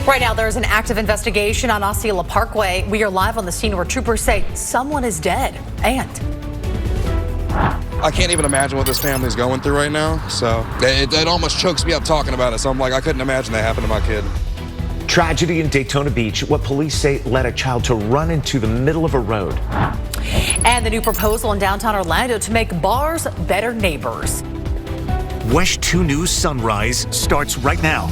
Right now, there's an active investigation on Osceola Parkway. We are live on the scene where troopers say someone is dead. And I can't even imagine what this family's going through right now. So it almost chokes me up talking about it. So I'm like, I couldn't imagine that happened to my kid. Tragedy in Daytona Beach. What police say led a child to run into the middle of a road. And the new proposal in downtown Orlando to make bars better neighbors. WESH 2 News Sunrise starts right now.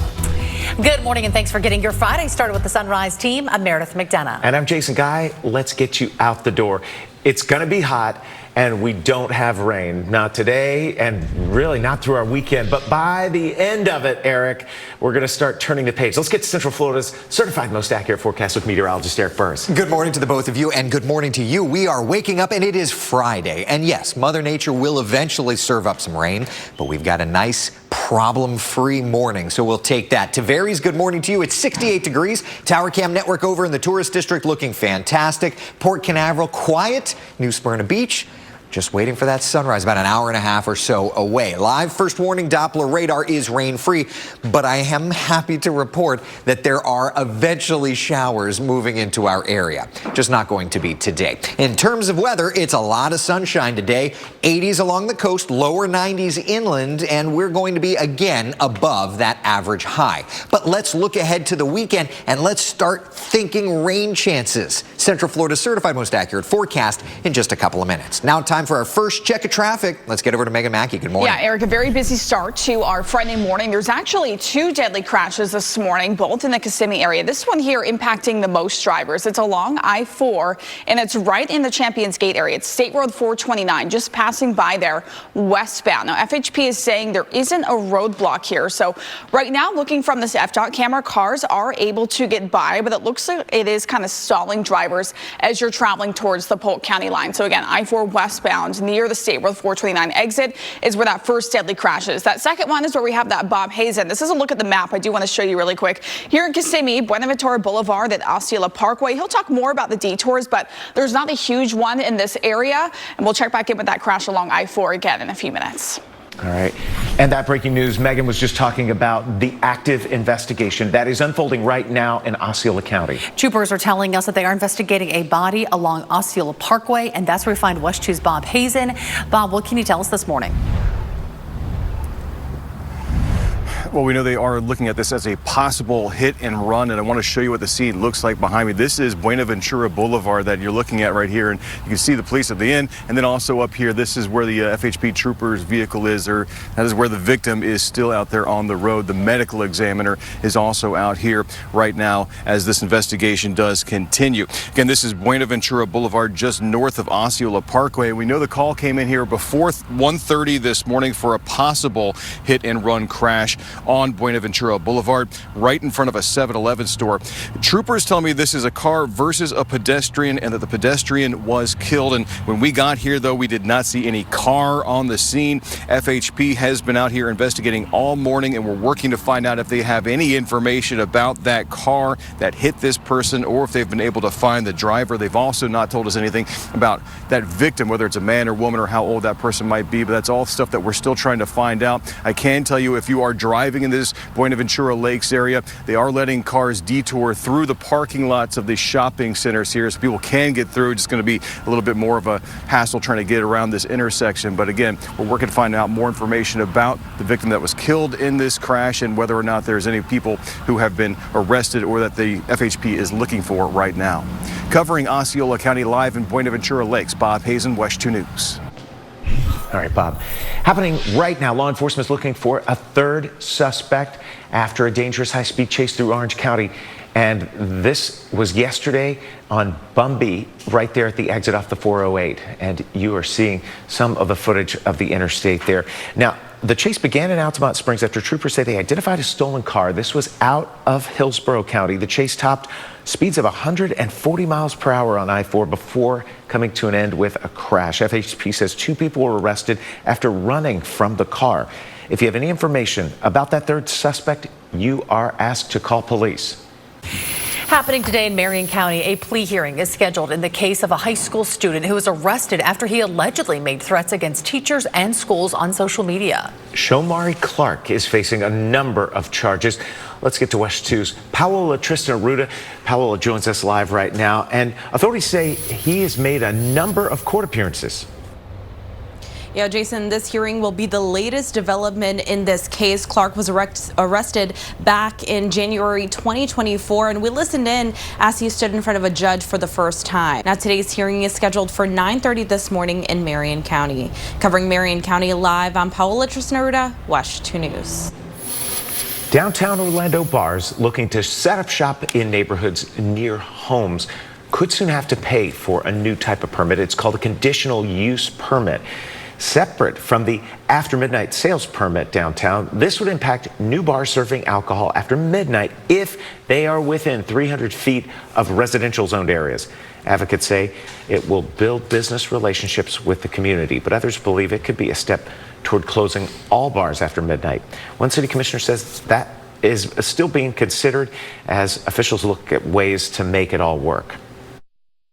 Good morning and thanks for getting your Friday started with the Sunrise team. I'm Meredith McDonough. And I'm Jason Guy. Let's get you out the door. It's going to be hot and we don't have rain. Not today and really not through our weekend. But by the end of it, Eric, we're going to start turning the page. Let's get to Central Florida's certified most accurate forecast with meteorologist Eric Burris. Good morning to the both of you and good morning to you. We are waking up and it is Friday. And yes, Mother Nature will eventually serve up some rain, but we've got a nice problem-free morning, so we'll take that. Tavares, good morning to you. It's 68 degrees. Tower Cam Network over in the tourist district looking fantastic. Port Canaveral, quiet. New Smyrna Beach, just waiting for that sunrise, about an hour and a half or so away. Live first warning Doppler radar is rain-free, but I am happy to report that there are eventually showers moving into our area. Just not going to be today. In terms of weather, it's a lot of sunshine today. 80s along the coast, lower 90s inland, and we're going to be again above that average high. But let's look ahead to the weekend and let's start thinking rain chances. Central Florida's certified most accurate forecast in just a couple of minutes. Now time for our first check of traffic. Let's get over to Megan Mackey. Good morning. Yeah, Eric, a very busy start to our Friday morning. There's actually 2 deadly crashes this morning, both in the Kissimmee area. This one here impacting the most drivers. It's along I-4, and it's right in the Champions Gate area. It's State Road 429, just passing by there westbound. Now, FHP is saying there isn't a roadblock here. So right now, looking from this FDOT camera, cars are able to get by, but it looks like it is kind of stalling drivers as you're traveling towards the Polk County line. So again, I-4 westbound near the State Road 429 exit is where that first deadly crash is. That second one is where we have that Bob Hazen. This is a look at the map. I do want to show you really quick. Here in Kissimmee, Buenaventura Boulevard at Osceola Parkway. He'll talk more about the detours, but there's not a huge one in this area. And we'll check back in with that crash along I-4 again in a few minutes. All right. And that breaking news, Megan was just talking about the active investigation that is unfolding right now in Osceola County. Troopers are telling us that they are investigating a body along Osceola Parkway, and that's where we find WESH 2's Bob Hazen. Bob, what can you tell us this morning? Well, we know they are looking at this as a possible hit and run, and I want to show you what the scene looks like behind me. This is Buenaventura Boulevard that you're looking at right here, and you can see the police at the end, and then also up here, this is where the FHP trooper's vehicle is, or that is where the victim is still out there on the road. The medical examiner is also out here right now as this investigation does continue. Again, this is Buenaventura Boulevard just north of Osceola Parkway. We know the call came in here before 1:30 this morning for a possible hit and run crash on Buenaventura Boulevard, right in front of a 7-Eleven store. Troopers tell me this is a car versus a pedestrian and that the pedestrian was killed. And when we got here, though, we did not see any car on the scene. FHP has been out here investigating all morning, and we're working to find out if they have any information about that car that hit this person or if they've been able to find the driver. They've also not told us anything about that victim, whether it's a man or woman or how old that person might be, but that's all stuff that we're still trying to find out. I can tell you, if you are driving in this Buenaventura Lakes area, they are letting cars detour through the parking lots of the shopping centers here, so people can get through. It's going to be a little bit more of a hassle trying to get around this intersection. But again, we're working to find out more information about the victim that was killed in this crash and whether or not there's any people who have been arrested or that the FHP is looking for right now. Covering Osceola County live in Buenaventura Lakes, Bob Hazen, WESH 2 News. All right, Bob. Happening right now, law enforcement is looking for a third suspect after a dangerous high-speed chase through Orange County. And this was yesterday on Bumby, right there at the exit off the 408. And you are seeing some of the footage of the interstate there. Now, the chase began in Altamont Springs after troopers say they identified a stolen car. This was out of Hillsborough County. The chase topped speeds of 140 miles per hour on I-4 before coming to an end with a crash. FHP says 2 people were arrested after running from the car. If you have any information about that third suspect, you are asked to call police. Happening today in Marion County, a plea hearing is scheduled in the case of a high school student who was arrested after he allegedly made threats against teachers and schools on social media. Shomari Clark is facing a number of charges. Let's get to WESH 2's Paola Tristan Arruda. Paola joins us live right now, and authorities say he has made a number of court appearances. Yeah, Jason, this hearing will be the latest development in this case. Clark was arrested back in January 2024, and we listened in as he stood in front of a judge for the first time. Now, today's hearing is scheduled for 9:30 this morning in Marion County. Covering Marion County live, I'm Paola Tristan Arruda, WESH 2 News. Downtown Orlando bars looking to set up shop in neighborhoods near homes could soon have to pay for a new type of permit. It's called a conditional use permit. Separate from the after midnight sales permit downtown, this would impact new bars serving alcohol after midnight if they are within 300 feet of residential zoned areas. Advocates say it will build business relationships with the community, but others believe it could be a step toward closing all bars after midnight. One city commissioner says that is still being considered as officials look at ways to make it all work.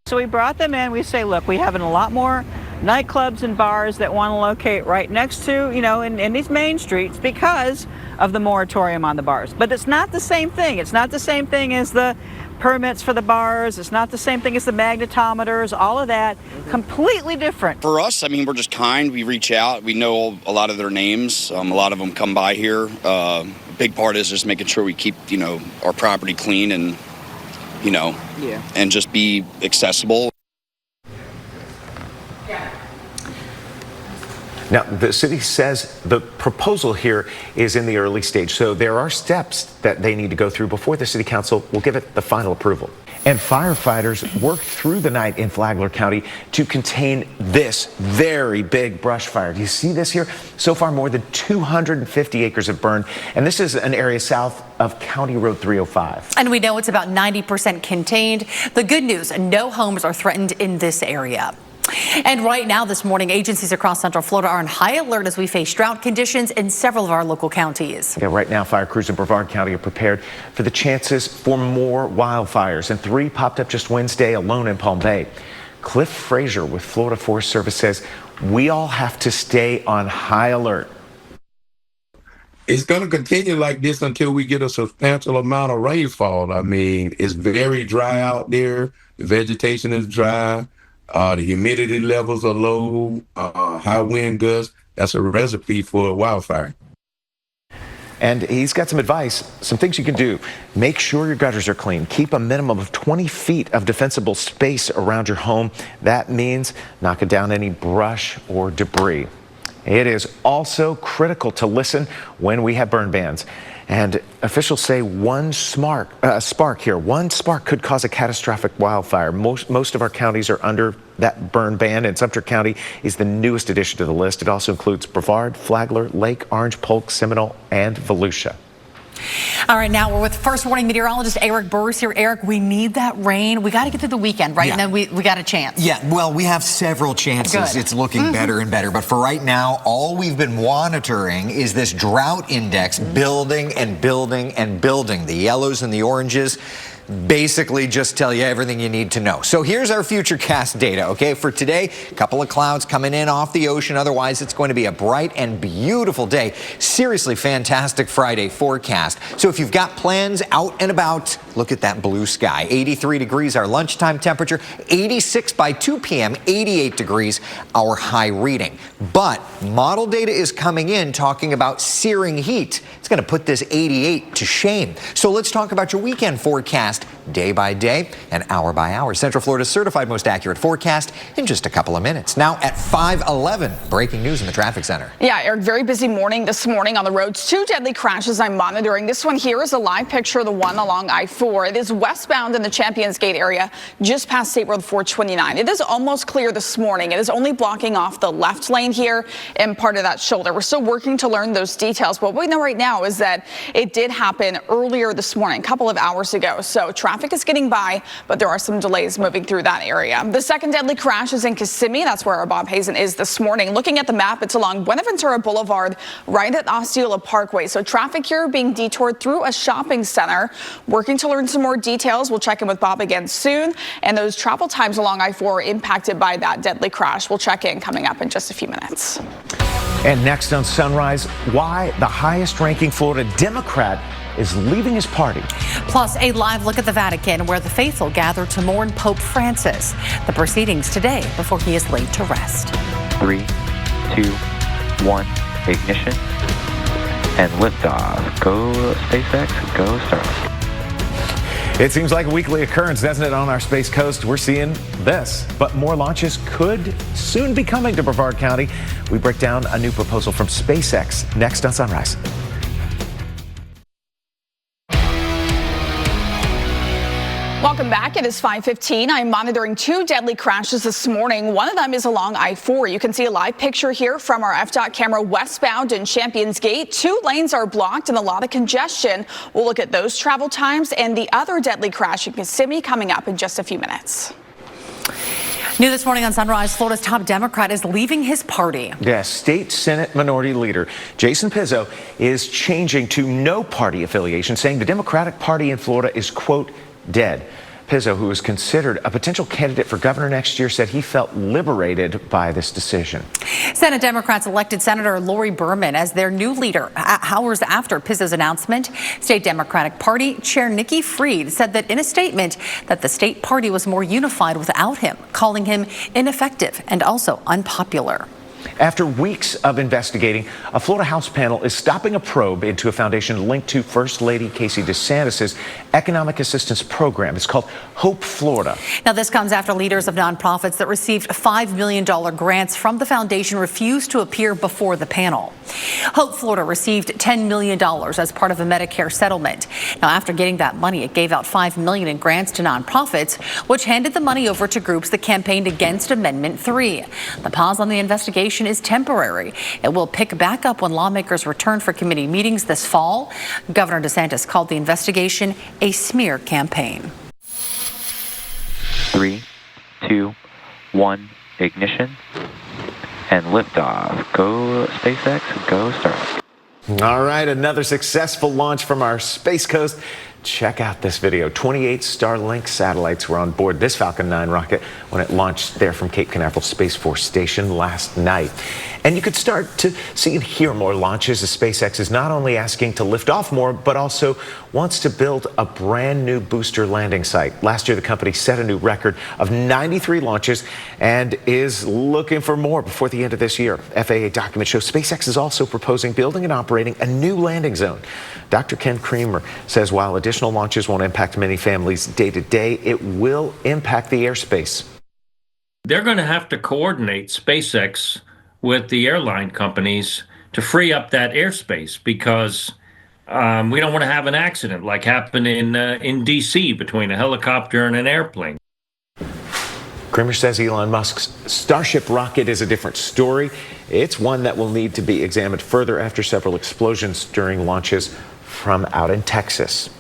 So we brought them in. We say, look, we have a lot more nightclubs and bars that want to locate right next to, in these main streets because of the moratorium on the bars. But it's not the same thing. It's not the same thing as the permits for the bars. It's not the same thing as the magnetometers, all of that. Completely different. For us, I mean, we're just kind. We reach out. We know a lot of their names. A lot of them come by here. Big part is just making sure we keep, our property clean and, and just be accessible. Now, the city says the proposal here is in the early stage, so there are steps that they need to go through before the city council will give it the final approval. And firefighters worked through the night in Flagler County to contain this very big brush fire. Do you see this here? So far, more than 250 acres have burned, and this is an area south of County Road 305. And we know it's about 90% contained. The good news, no homes are threatened in this area. And right now this morning, agencies across Central Florida are on high alert as we face drought conditions in several of our local counties. Yeah, right now, fire crews in Brevard County are prepared for the chances for more wildfires, and 3 popped up just Wednesday alone in Palm Bay. Cliff Frazier with Florida Forest Service says we all have to stay on high alert. It's going to continue like this until we get a substantial amount of rainfall. I mean, it's very dry out there. The vegetation is dry. The humidity levels are low, high wind gusts. That's a recipe for a wildfire. And he's got some advice, some things you can do. Make sure your gutters are clean. Keep a minimum of 20 feet of defensible space around your home. That means knocking down any brush or debris. It is also critical to listen when we have burn bans. And officials say one spark could cause a catastrophic wildfire. Most of our counties are under that burn ban, and Sumter County is the newest addition to the list. It also includes Brevard, Flagler, Lake, Orange, Polk, Seminole, and Volusia. All right, now we're with first warning meteorologist Eric Burris here. Eric, we need that rain. We got to get through the weekend, right? Yeah. And then we got a chance. Yeah, well, we have several chances. Good. It's looking better and better. But for right now, all we've been monitoring is this drought index building and building and building. The yellows and the oranges basically just tell you everything you need to know. So here's our futurecast data, okay? For today, a couple of clouds coming in off the ocean. Otherwise, it's going to be a bright and beautiful day. Seriously fantastic Friday forecast. So if you've got plans out and about, look at that blue sky. 83 degrees our lunchtime temperature, 86 by 2 p.m., 88 degrees our high reading. But model data is coming in talking about searing heat. It's going to put this 88 to shame. So let's talk about your weekend forecast day by day and hour by hour. Central Florida's certified most accurate forecast in just a couple of minutes. Now at 5:11, breaking news in the traffic center. Yeah, Eric, very busy morning this morning on the roads. 2 deadly crashes I'm monitoring. This one here is a live picture of the one along I-4. It is westbound in the Champions Gate area, just past State Road 429. It is almost clear this morning. It is only blocking off the left lane here and part of that shoulder. We're still working to learn those details. But what we know right now is that it did happen earlier this morning, a couple of hours ago. So traffic traffic is getting by, but there are some delays moving through that area. The second deadly crash is in Kissimmee. That's where our Bob Hazen is this morning. Looking at the map, it's along Buenaventura Boulevard, right at Osceola Parkway. So traffic here being detoured through a shopping center. Working to learn some more details. We'll check in with Bob again soon. And those travel times along I-4 are impacted by that deadly crash. We'll check in coming up in just a few minutes. And next on Sunrise, why the highest-ranking Florida Democrat is leaving his party. Plus, a live look at the Vatican, where the faithful gather to mourn Pope Francis. The proceedings today before he is laid to rest. 3, 2, 1, ignition, and liftoff. Go SpaceX, go Starlink. It seems like a weekly occurrence, doesn't it, on our Space Coast? We're seeing this, but more launches could soon be coming to Brevard County. We break down a new proposal from SpaceX next on Sunrise. Welcome back. It is 5:15. I'm monitoring 2 deadly crashes this morning. One of them is along I-4. You can see a live picture here from our FDOT camera westbound in Champions Gate. 2 lanes are blocked and a lot of congestion. We'll look at those travel times and the other deadly crash in Kissimmee coming up in just a few minutes. New this morning on Sunrise, Florida's top Democrat is leaving his party. Yes, State Senate Minority Leader Jason Pizzo is changing to no party affiliation, saying the Democratic Party in Florida is, quote, dead. Pizzo, who is considered a potential candidate for governor next year, said he felt liberated by this decision. Senate Democrats elected Senator Lori Berman as their new leader hours after Pizzo's announcement. State Democratic Party Chair Nikki Fried said that in a statement that the state party was more unified without him, calling him ineffective and also unpopular. After weeks of investigating, a Florida House panel is stopping a probe into a foundation linked to First Lady Casey DeSantis' economic assistance program. It's called Hope Florida. Now, this comes after leaders of nonprofits that received $5 million grants from the foundation refused to appear before the panel. Hope Florida received $10 million as part of a Medicare settlement. Now, after getting that money, it gave out $5 million in grants to nonprofits, which handed the money over to groups that campaigned against Amendment 3. The pause on the investigation is temporary. It will pick back up when lawmakers return for committee meetings this fall. Governor DeSantis called the investigation a smear campaign. 3, 2, 1, ignition, and liftoff. Go SpaceX, go Starlink. All right, another successful launch from our Space Coast. Check out this video. 28 Starlink satellites were on board this Falcon 9 rocket when it launched there from Cape Canaveral Space Force Station last night. And you could start to see and hear more launches as SpaceX is not only asking to lift off more, but also wants to build a brand new booster landing site. Last year, the company set a new record of 93 launches and is looking for more before the end of this year. FAA documents show SpaceX is also proposing building and operating a new landing zone. Dr. Ken Creamer says while additional launches won't impact many families day to day, it will impact the airspace. They're going to have to coordinate SpaceX with the airline companies to free up that airspace because we don't want to have an accident like happened in D.C. between a helicopter and an airplane. Creamer says Elon Musk's Starship rocket is a different story. It's one that will need to be examined further after several explosions during launches from out in Texas.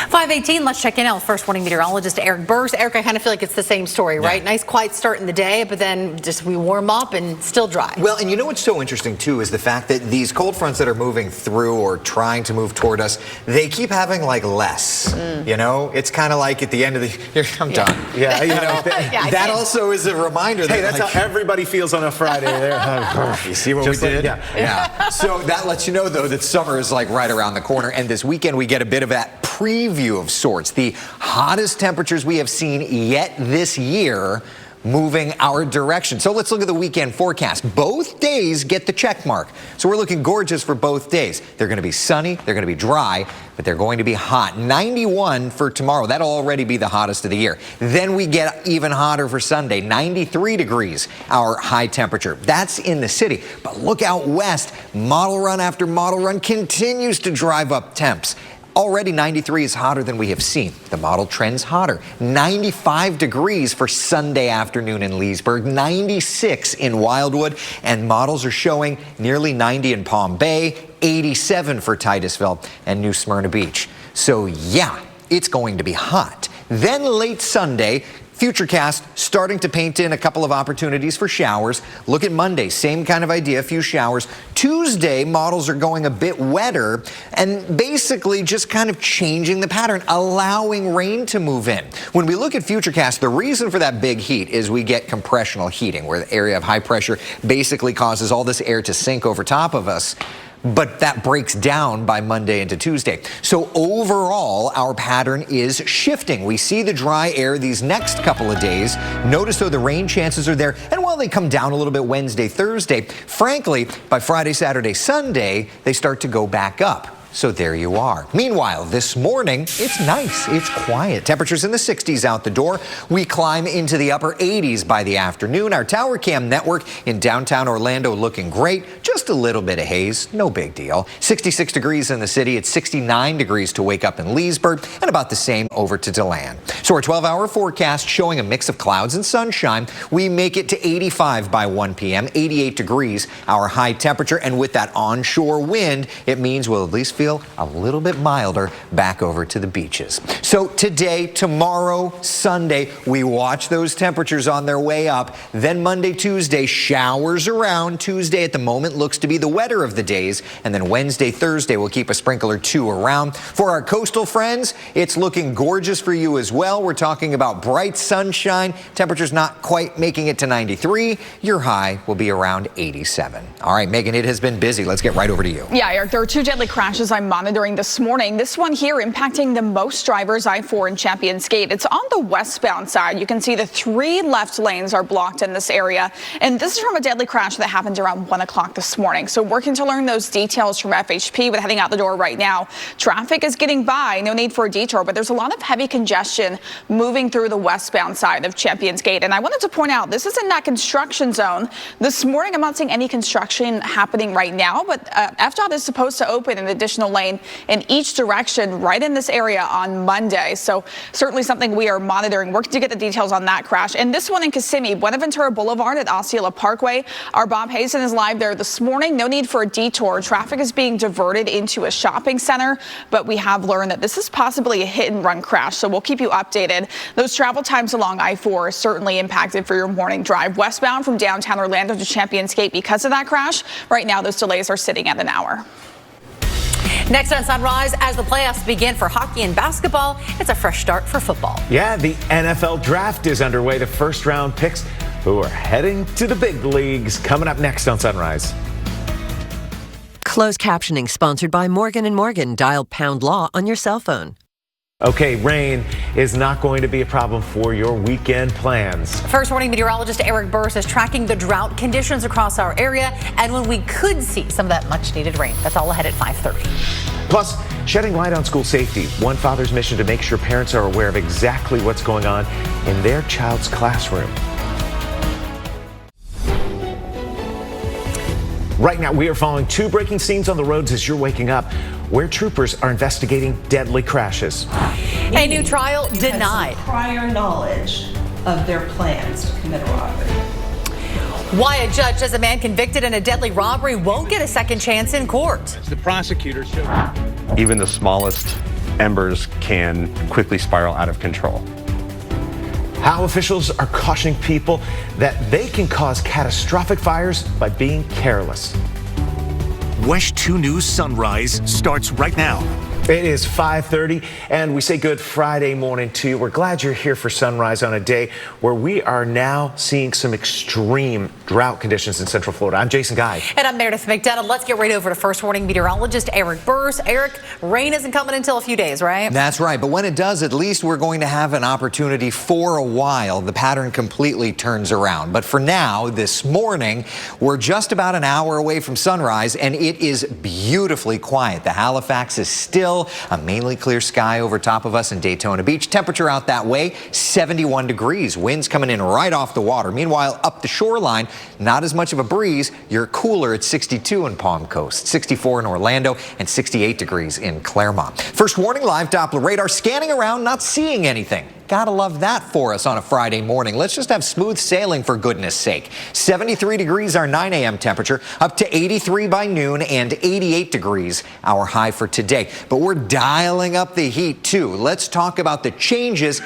5:18, let's check in now with First Warning meteorologist Eric Burks. Eric, I kind of feel like it's the same story, right? Nice quiet start in the day, but then just we warm up and still dry. Well, and you know what's so interesting too is the fact that these cold fronts that are moving through or trying to move toward us, they keep having like less. You know, it's kind of like at the end of the year, I'm done. Yeah, you know, that also is a reminder that hey, that's how everybody feels on a Friday there. You see what we did? Yeah. So that lets you know though that summer is like right around the corner, and this weekend we get a bit of that preview of sorts. The hottest temperatures we have seen yet this year moving our direction. So let's look at the weekend forecast. Both days get the check mark. So we're looking gorgeous for both days. They're going to be sunny, they're going to be dry, but they're going to be hot. 91 for tomorrow. That'll already be the hottest of the year. Then we get even hotter for Sunday. 93 degrees, our high temperature. That's in the city. But look out west. Model run after model run continues to drive up temps. Already 93 is hotter than we have seen. The model trends hotter. 95 degrees for Sunday afternoon in Leesburg, 96 in Wildwood, and models are showing nearly 90 in Palm Bay, 87 for Titusville and New Smyrna Beach. So yeah, it's going to be hot. Then late Sunday, Futurecast starting to paint in a couple of opportunities for showers. Look at Monday, same kind of idea, a few showers. Tuesday, models are going a bit wetter and basically just kind of changing the pattern, allowing rain to move in. When we look at Futurecast, the reason for that big heat is we get compressional heating, where the area of high pressure basically causes all this air to sink over top of us. But that breaks down by Monday into Tuesday. So overall, our pattern is shifting. We see the dry air these next couple of days. Notice though the rain chances are there. And while they come down a little bit Wednesday, Thursday, frankly, by Friday, Saturday, Sunday, they start to go back up. So there you are. Meanwhile, this morning, it's nice. It's quiet. Temperatures in the 60s out the door. We climb into the upper 80s by the afternoon. Our tower cam network in downtown Orlando looking great. Just a little bit of haze. No big deal. 66 degrees in the city. It's 69 degrees to wake up in Leesburg and about the same over to DeLand. So our 12-hour forecast showing a mix of clouds and sunshine. We make it to 85 by 1 p.m. 88 degrees, our high temperature. And with that onshore wind, it means we'll at least feel a little bit milder back over to the beaches. So today, tomorrow, Sunday, we watch those temperatures on their way up. Then Monday, Tuesday, showers around. Tuesday at the moment looks to be the wetter of the days. And then Wednesday, Thursday, we'll keep a sprinkle or two around. For our coastal friends, it's looking gorgeous for you as well. We're talking about bright sunshine. Temperatures not quite making it to 93. Your high will be around 87. All right, Megan, it has been busy. Let's get right over to you. Yeah, Eric, there are two deadly crashes I'm monitoring this morning. This one here impacting the most drivers, I-4 and Champions Gate. It's on the westbound side. You can see the 3 left lanes are blocked in this area. And this is from a deadly crash that happened around 1 o'clock this morning. So working to learn those details from FHP with heading out the door right now. Traffic is getting by. No need for a detour, but there's a lot of heavy congestion moving through the westbound side of Champions Gate. And I wanted to point out, this is in that construction zone. This morning, I'm not seeing any construction happening right now, but FDOT is supposed to open an additional lane in each direction right in this area on Monday. So certainly something we are monitoring, working to get the details on that crash. And this one in Kissimmee, Buenaventura Boulevard at Osceola Parkway. Our Bob Hazen is live there this morning. No need for a detour. Traffic is being diverted into a shopping center, but we have learned that this is possibly a hit and run crash. So we'll keep you updated. Those travel times along I-4 are certainly impacted for your morning drive westbound from downtown Orlando to Champions Gate because of that crash. Right now, those delays are sitting at an hour. Next on Sunrise, as the playoffs begin for hockey and basketball, it's a fresh start for football. Yeah, the NFL draft is underway. The first round picks who are heading to the big leagues coming up next on Sunrise. Closed captioning sponsored by Morgan & Morgan. Dial #law on your cell phone. Okay, rain is not going to be a problem for your weekend plans. First warning meteorologist Eric Burris is tracking the drought conditions across our area and when we could see some of that much needed rain. That's all ahead at 5:30. Plus, shedding light on school safety. One father's mission to make sure parents are aware of exactly what's going on in their child's classroom. Right now, we are following 2 breaking scenes on the roads as you're waking up, where troopers are investigating deadly crashes. A new trial denied. Prior knowledge of their plans to commit a robbery. Why a judge says a man convicted in a deadly robbery won't get a second chance in court. The prosecutor showed even the smallest embers can quickly spiral out of control. How officials are cautioning people that they can cause catastrophic fires by being careless. WESH 2 News Sunrise starts right now. It is 5:30 and we say good Friday morning to you. We're glad you're here for Sunrise on a day where we are now seeing some extreme drought conditions in Central Florida. I'm Jason Guy. And I'm Meredith McDonough. Let's get right over to first warning meteorologist Eric Burris. Eric, rain isn't coming until a few days, right? That's right. But when it does, at least we're going to have an opportunity for a while. The pattern completely turns around. But for now, this morning, we're just about an hour away from sunrise and it is beautifully quiet. The Halifax is still a mainly clear sky over top of us in Daytona Beach. Temperature out that way, 71 degrees. Winds coming in right off the water. Meanwhile, up the shoreline, not as much of a breeze. You're cooler at 62 in Palm Coast, 64 in Orlando, and 68 degrees in Claremont. First warning, live Doppler radar scanning around, not seeing anything. Gotta love that for us on a Friday morning. Let's just have smooth sailing, for goodness sake. 73 degrees our 9 a.m. temperature, up to 83 by noon, and 88 degrees our high for today. But we're dialing up the heat too. Let's talk about the changes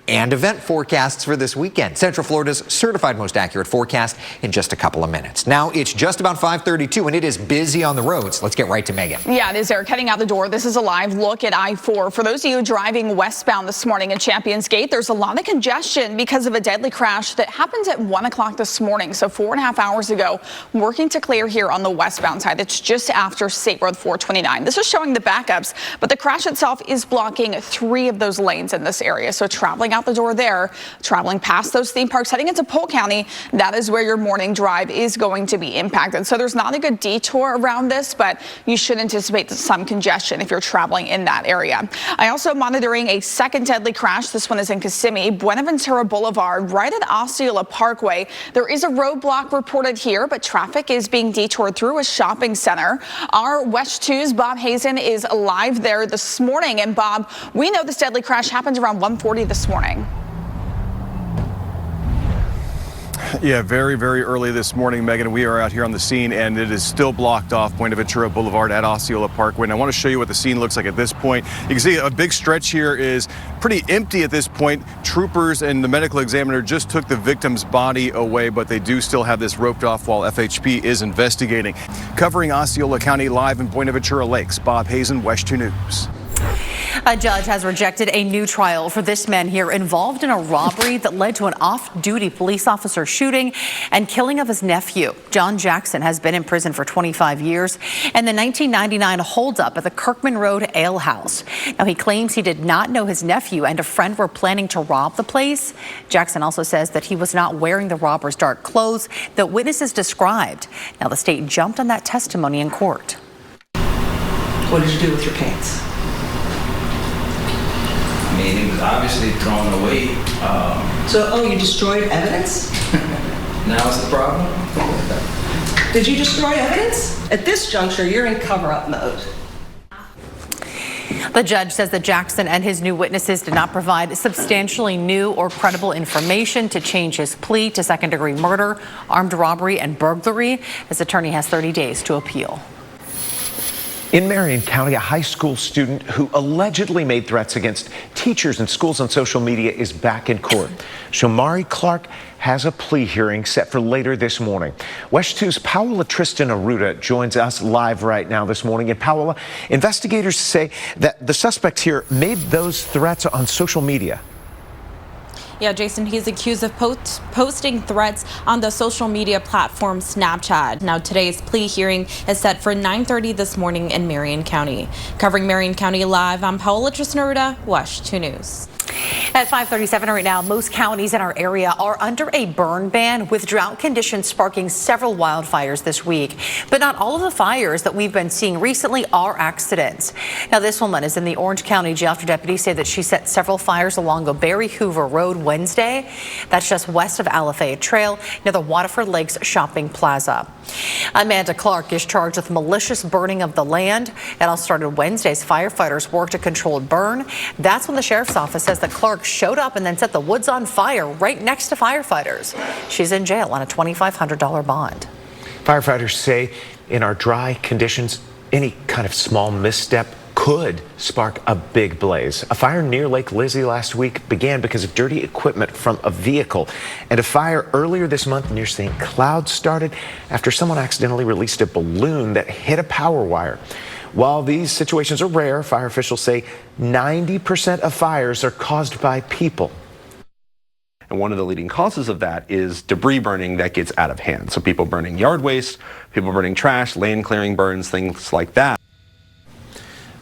and event forecasts for this weekend. Central Florida's certified most accurate forecast in just a couple of minutes. Now it's just about 5:32 and it is busy on the roads. Let's get right to Megan. Yeah, it is, Eric. Heading out the door, this is a live look at I-4. For those of you driving westbound this morning at Champions Gate, there's a lot of congestion because of a deadly crash that happened at 1 o'clock this morning. So 4.5 hours ago, working to clear here on the westbound side. It's just after State Road 429. This is showing the backups, but the crash itself is blocking 3 of those lanes in this area. So traveling out the door there, traveling past those theme parks, heading into Polk County, that is where your morning drive is going to be impacted. So there's not a good detour around this, but you should anticipate some congestion if you're traveling in that area. I also am monitoring a second deadly crash. This one is in Kissimmee, Buenaventura Boulevard, right at Osceola Parkway. There is a roadblock reported here, but traffic is being detoured through a shopping center. Our WESH 2's Bob Hazen is live there this morning. And Bob, we know this deadly crash happened around 1:40 this morning. Yeah, very, very early this morning, Megan. We are out here on the scene, and it is still blocked off Buenaventura Boulevard at Osceola Parkway. And I want to show you what the scene looks like at this point. You can see a big stretch here is pretty empty at this point. Troopers and the medical examiner just took the victim's body away, but they do still have this roped off while FHP is investigating. Covering Osceola County live in Buenaventura Lakes, Bob Hazen, WESH 2 News. A judge has rejected a new trial for this man here involved in a robbery that led to an off-duty police officer shooting and killing of his nephew. John Jackson has been in prison for 25 years and the 1999 holdup at the Kirkman Road Ale House. Now, he claims he did not know his nephew and a friend were planning to rob the place. Jackson also says that he was not wearing the robber's dark clothes that witnesses described. Now, the state jumped on that testimony in court. What did you do with your pants? I mean, it was obviously thrown away. You destroyed evidence? Now it's the problem? Did you destroy evidence? At this juncture, you're in cover-up mode. The judge says that Jackson and his new witnesses did not provide substantially new or credible information to change his plea to second-degree murder, armed robbery, and burglary. His attorney has 30 days to appeal. In Marion County, a high school student who allegedly made threats against teachers and schools on social media is back in court. Shomari Clark has a plea hearing set for later this morning. WESH 2's Paola Tristan Arruda joins us live right now this morning. And Paola, investigators say that the suspect here made those threats on social media. Yeah, Jason, he's accused of posting threats on the social media platform Snapchat. Now, today's plea hearing is set for 9:30 this morning in Marion County. Covering Marion County live, I'm Paola Tristan Arruda, WESH 2 News. At 5:37 right now, most counties in our area are under a burn ban, with drought conditions sparking several wildfires this week. But not all of the fires that we've been seeing recently are accidents. Now, this woman is in the Orange County jail after deputies say that she set several fires along the Barry Hoover Road Wednesday. That's just west of Alafaya Trail near the Waterford Lakes Shopping Plaza. Amanda Clark is charged with malicious burning of the land. It all started Wednesday as firefighters worked a controlled burn. That's when the sheriff's office says that Clark showed up and then set the woods on fire right next to firefighters. She's in jail on a $2,500 bond. Firefighters say in our dry conditions, any kind of small misstep could spark a big blaze. A fire near Lake Lizzie last week began because of dirty equipment from a vehicle. And a fire earlier this month near St. Cloud started after someone accidentally released a balloon that hit a power wire. While these situations are rare, fire officials say 90% of fires are caused by people. And one of the leading causes of that is debris burning that gets out of hand. So people burning yard waste, people burning trash, land clearing burns, things like that.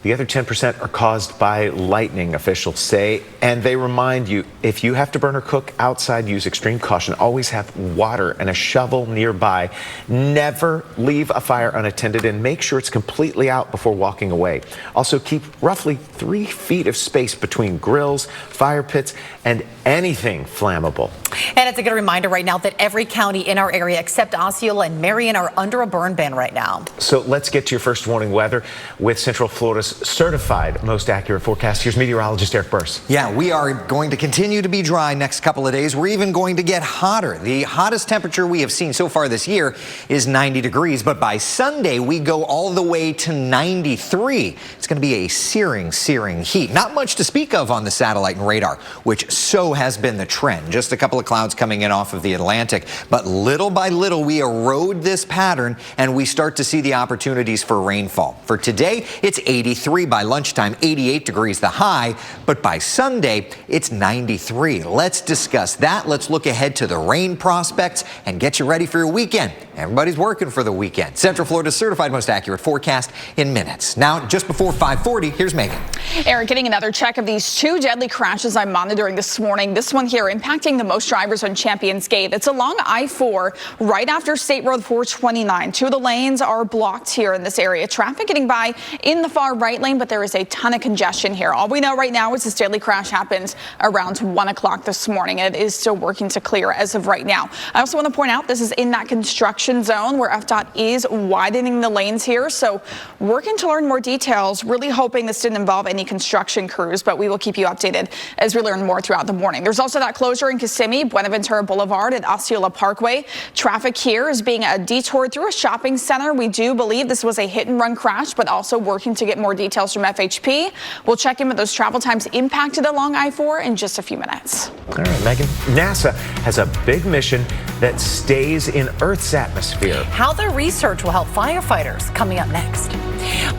The other 10% are caused by lightning, officials say, and they remind you, if you have to burn or cook outside, use extreme caution. Always have water and a shovel nearby. Never leave a fire unattended, and make sure it's completely out before walking away. Also, keep roughly 3 feet of space between grills, fire pits, and anything flammable. And it's a good reminder right now that every county in our area except Osceola and Marion are under a burn ban right now. So let's get to your first warning weather with Central Florida's certified most accurate forecast. Here's meteorologist Eric Burse. Yeah, we are going to continue to be dry next couple of days. We're even going to get hotter. The hottest temperature we have seen so far this year is 90 degrees, but by Sunday we go all the way to 93. It's going to be a searing, searing heat. Not much to speak of on the satellite and radar, which so has been the trend. Just a couple of clouds coming in off of the Atlantic, but little by little we erode this pattern and we start to see the opportunities for rainfall. For today, it's 83 by lunchtime, 88 degrees the high, but by Sunday, it's 93. Let's discuss that. Let's look ahead to the rain prospects and get you ready for your weekend. Everybody's working for the weekend. Central Florida's certified most accurate forecast in minutes. Now, just before 5:40, here's Megan. Eric, getting another check of these two deadly crashes I'm monitoring this morning. This one here impacting the most drivers on Champions Gate. It's along I-4 right after State Road 429. Two of the lanes are blocked here in this area. Traffic getting by in the far right lane, but there is a ton of congestion here. All we know right now is this deadly crash happened around 1 o'clock this morning. It is still working to clear as of right now. I also want to point out this is in that construction zone where FDOT is widening the lanes here. So working to learn more details, really hoping this didn't involve any construction crews, but we will keep you updated as we learn more throughout the morning. There's also that closure in Kissimmee, Buenaventura Boulevard and Osceola Parkway. Traffic here is being detoured through a shopping center. We do believe this was a hit and run crash, but also working to get more details from FHP. We'll check in with those travel times impacted along I-4 in just a few minutes. All right, Megan. NASA has a big mission that stays in Earth's atmosphere. How their research will help firefighters coming up next.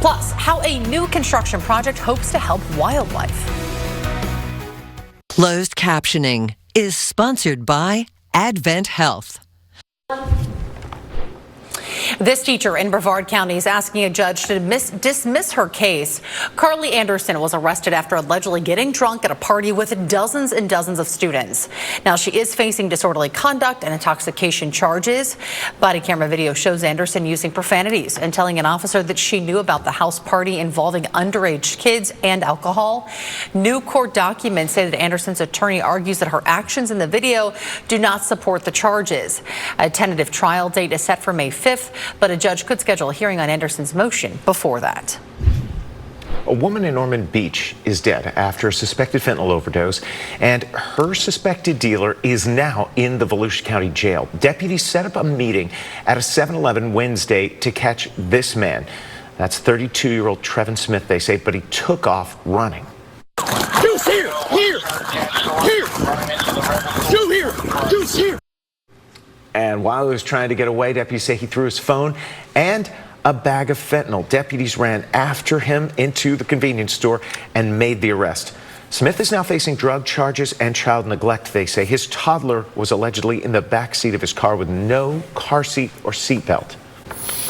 Plus, how a new construction project hopes to help wildlife. Closed captioning is sponsored by Advent Health. This teacher in Brevard County is asking a judge to dismiss her case. Carly Anderson was arrested after allegedly getting drunk at a party with dozens and dozens of students. Now she is facing disorderly conduct and intoxication charges. Body camera video shows Anderson using profanities and telling an officer that she knew about the house party involving underage kids and alcohol. New court documents say that Anderson's attorney argues that her actions in the video do not support the charges. A tentative trial date is set for May 5th. But a judge could schedule a hearing on Anderson's motion before that. A woman in Ormond Beach is dead after a suspected fentanyl overdose, and her suspected dealer is now in the Volusia County Jail. Deputies set up a meeting at a 7-Eleven Wednesday to catch this man. That's 32-year-old Trevin Smith, they say, but he took off running. Juice here! Here! Here! Juice here! Juice here! And while he was trying to get away, deputies say he threw his phone and a bag of fentanyl. Deputies ran after him into the convenience store and made the arrest. Smith is now facing drug charges and child neglect, they say. His toddler was allegedly in the back seat of his car with no car seat or seatbelt.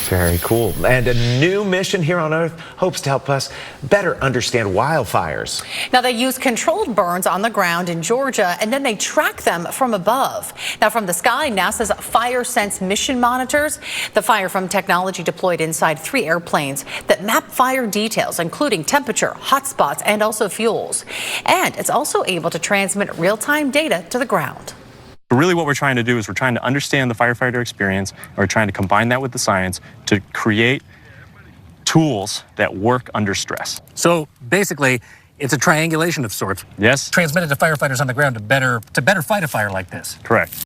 Very cool. And a new mission here on Earth hopes to help us better understand wildfires. Now, they use controlled burns on the ground in Georgia, and then they track them from above. Now, from the sky, NASA's Fire Sense mission monitors the fire from technology deployed inside 3 airplanes that map fire details, including temperature, hotspots, and also fuels. And it's also able to transmit real-time data to the ground. Really what we're trying to do is we're trying to understand the firefighter experience, and we're trying to combine that with the science to create tools that work under stress. So basically, it's a triangulation of sorts. Yes. Transmitted to firefighters on the ground to better fight a fire like this. Correct.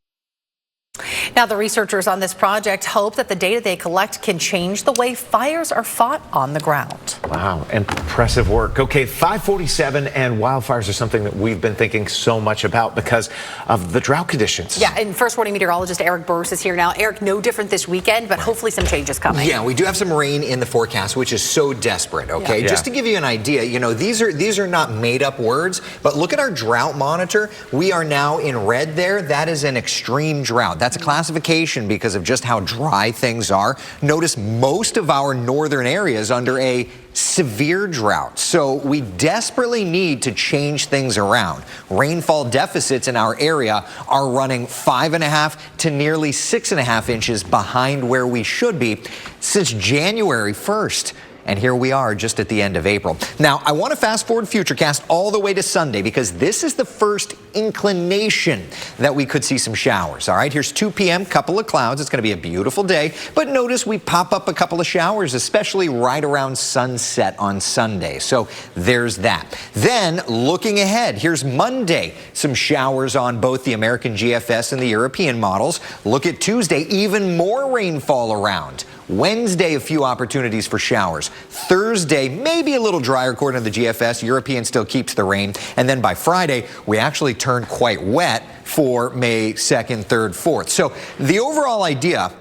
Now, the researchers on this project hope that the data they collect can change the way fires are fought on the ground. Wow, impressive work. Okay, 547, and wildfires are something that we've been thinking so much about because of the drought conditions. Yeah, and first warning meteorologist Eric Burse is here now. Eric, no different this weekend, but hopefully some changes coming. Yeah, we do have some rain in the forecast, which is so desperate, okay? Yeah. Just to give you an idea, you know, these are not made up words, but look at our drought monitor. We are now in red there. That is an extreme drought. That's a classification because of just how dry things are. Notice most of our northern areas under a severe drought. So we desperately need to change things around. Rainfall deficits in our area are running 5.5 to nearly 6.5 inches behind where we should be since January 1st. and here we are just at the end of April. Now, I want to fast forward Futurecast all the way to Sunday because this is the first inclination that we could see some showers. All right, here's 2 p.m., couple of clouds. It's going to be a beautiful day, but notice we pop up a couple of showers, especially right around sunset on Sunday. So there's that. Then looking ahead, here's Monday, some showers on both the American GFS and the European models. Look at Tuesday, even more rainfall around. Wednesday, a few opportunities for showers. Thursday, maybe a little drier according to the GFS. European still keeps the rain. And then by Friday, we actually turn quite wet for May 2nd, 3rd, 4th. So the overall idea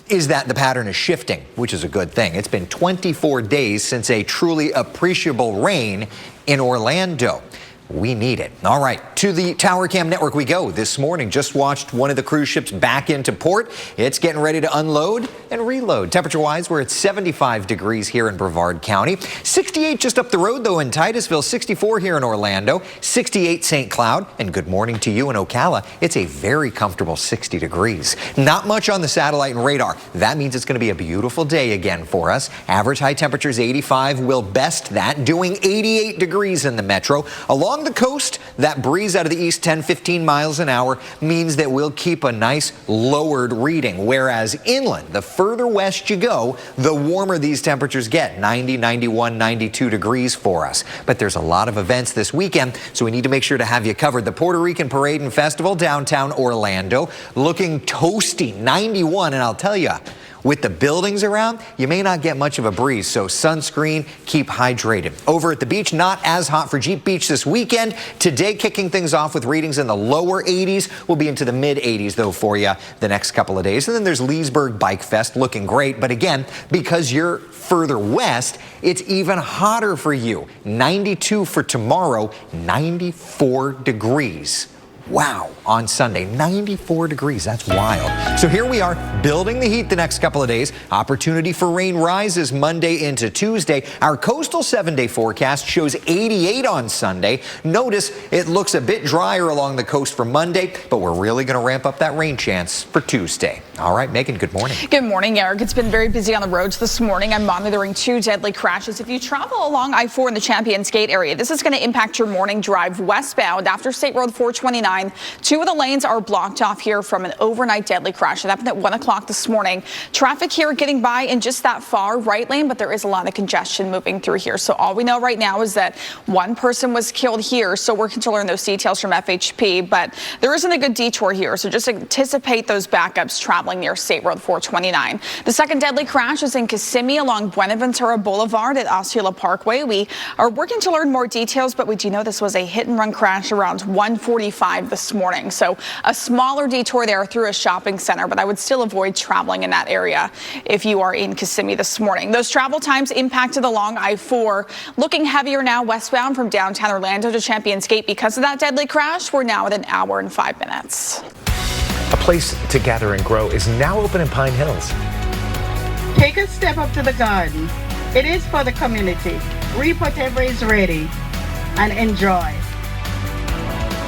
is that the pattern is shifting, which is a good thing. It's been 24 days since a truly appreciable rain in Orlando. We need it. All right, to the Tower Cam Network we go. This morning, just watched one of the cruise ships back into port. It's getting ready to unload and reload. Temperature-wise, we're at 75 degrees here in Brevard County. 68 just up the road, though, in Titusville. 64 here in Orlando. 68 St. Cloud. And good morning to you in Ocala. It's a very comfortable 60 degrees. Not much on the satellite and radar. That means it's going to be a beautiful day again for us. Average high temperatures 85 will best that, doing 88 degrees in the metro. Along the coast, that breeze out of the east 10-15 miles an hour means that we'll keep a nice lowered reading, whereas inland, the further west you go, the warmer these temperatures get. 90, 91, 92 degrees for us. But there's a lot of events this weekend, so we need to make sure to have you covered. The Puerto Rican Parade and Festival, downtown Orlando, looking toasty, 91, and I'll tell you, with the buildings around, you may not get much of a breeze, so sunscreen, keep hydrated. Over at the beach, not as hot for Jeep Beach this weekend. Today, kicking things off with readings in the lower 80s. We'll be into the mid 80s, though, for you the next couple of days. And then there's Leesburg Bike Fest, looking great. But again, because you're further west, it's even hotter for you. 92 for tomorrow, 94 degrees. Wow, on Sunday, 94 degrees. That's wild. So here we are, building the heat the next couple of days. Opportunity for rain rises Monday into Tuesday. Our coastal 7-day forecast shows 88 on Sunday. Notice it looks a bit drier along the coast for Monday, but we're really going to ramp up that rain chance for Tuesday. All right, Megan, good morning. Good morning, Eric. It's been very busy on the roads this morning. I'm monitoring 2 deadly crashes. If you travel along I-4 in the Champions Gate area, this is going to impact your morning drive westbound after State Road 429. 2 of the lanes are blocked off here from an overnight deadly crash. It happened at 1 o'clock this morning. Traffic here getting by in just that far right lane, but there is a lot of congestion moving through here. So all we know right now is that 1 person was killed here. So we're going to learn those details from FHP, but there isn't a good detour here. So just anticipate those backups traveling near State Road 429. The second deadly crash is in Kissimmee along Buenaventura Boulevard at Osceola Parkway. We are working to learn more details, but we do know this was a hit and run crash around 1:45 this morning. So a smaller detour there through a shopping center, but I would still avoid traveling in that area if you are in Kissimmee this morning. Those travel times impacted along I-4. Looking heavier now westbound from downtown Orlando to Champions Gate because of that deadly crash. We're now at 1 hour and 5 minutes. A place to gather and grow is now open in Pine Hills. Take a step up to the garden. It is for the community. Reap whatever is ready and enjoy.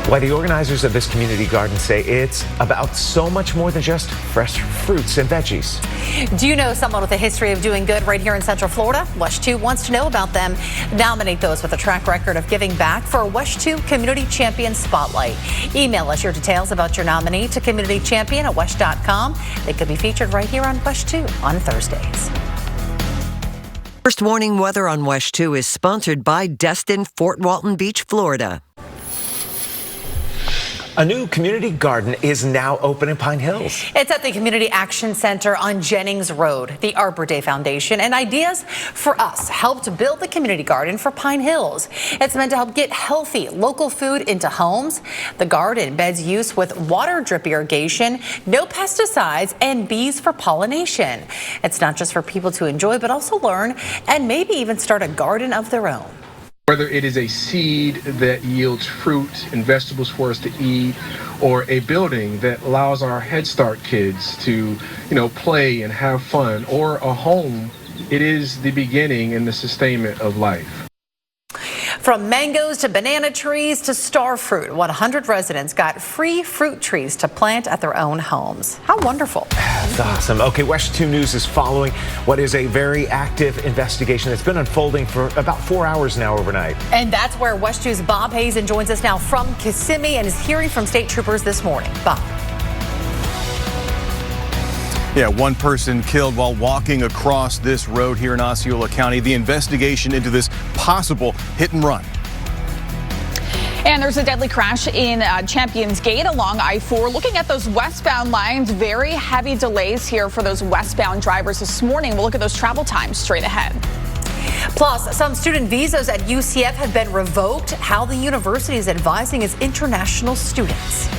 Why the organizers of this community garden say it's about so much more than just fresh fruits and veggies. Do you know someone with a history of doing good right here in Central Florida? WESH 2 wants to know about them. Nominate those with a track record of giving back for a WESH 2 Community Champion Spotlight. Email us your details about your nominee to communitychampion@wesh.com. They could be featured right here on WESH 2 on Thursdays. First warning weather on WESH 2 is sponsored by Destin Fort Walton Beach, Florida. A new community garden is now open in Pine Hills. It's at the Community Action Center on Jennings Road. The Arbor Day Foundation and Ideas for Us helped build the community garden for Pine Hills. It's meant to help get healthy local food into homes. The garden beds use with water drip irrigation, no pesticides, and bees for pollination. It's not just for people to enjoy, but also learn and maybe even start a garden of their own. Whether it is a seed that yields fruit and vegetables for us to eat, or a building that allows our Head Start kids to, play and have fun, or a home, it is the beginning and the sustainment of life. From mangoes to banana trees to star fruit, 100 residents got free fruit trees to plant at their own homes. How wonderful. That's awesome. Okay, WESH 2 News is following what is a very active investigation that's been unfolding for about 4 hours now overnight. And that's where WESH 2's Bob Hazen joins us now from Kissimmee and is hearing from state troopers this morning. Bob. Yeah, one person killed while walking across this road here in Osceola County. The investigation into this possible hit and run. And there's a deadly crash in Champions Gate along I-4. Looking at those westbound lines, very heavy delays here for those westbound drivers this morning. We'll look at those travel times straight ahead. Plus, some student visas at UCF have been revoked. How the university is advising its international students.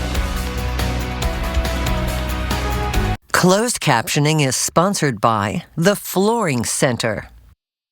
Closed captioning is sponsored by the Flooring Center.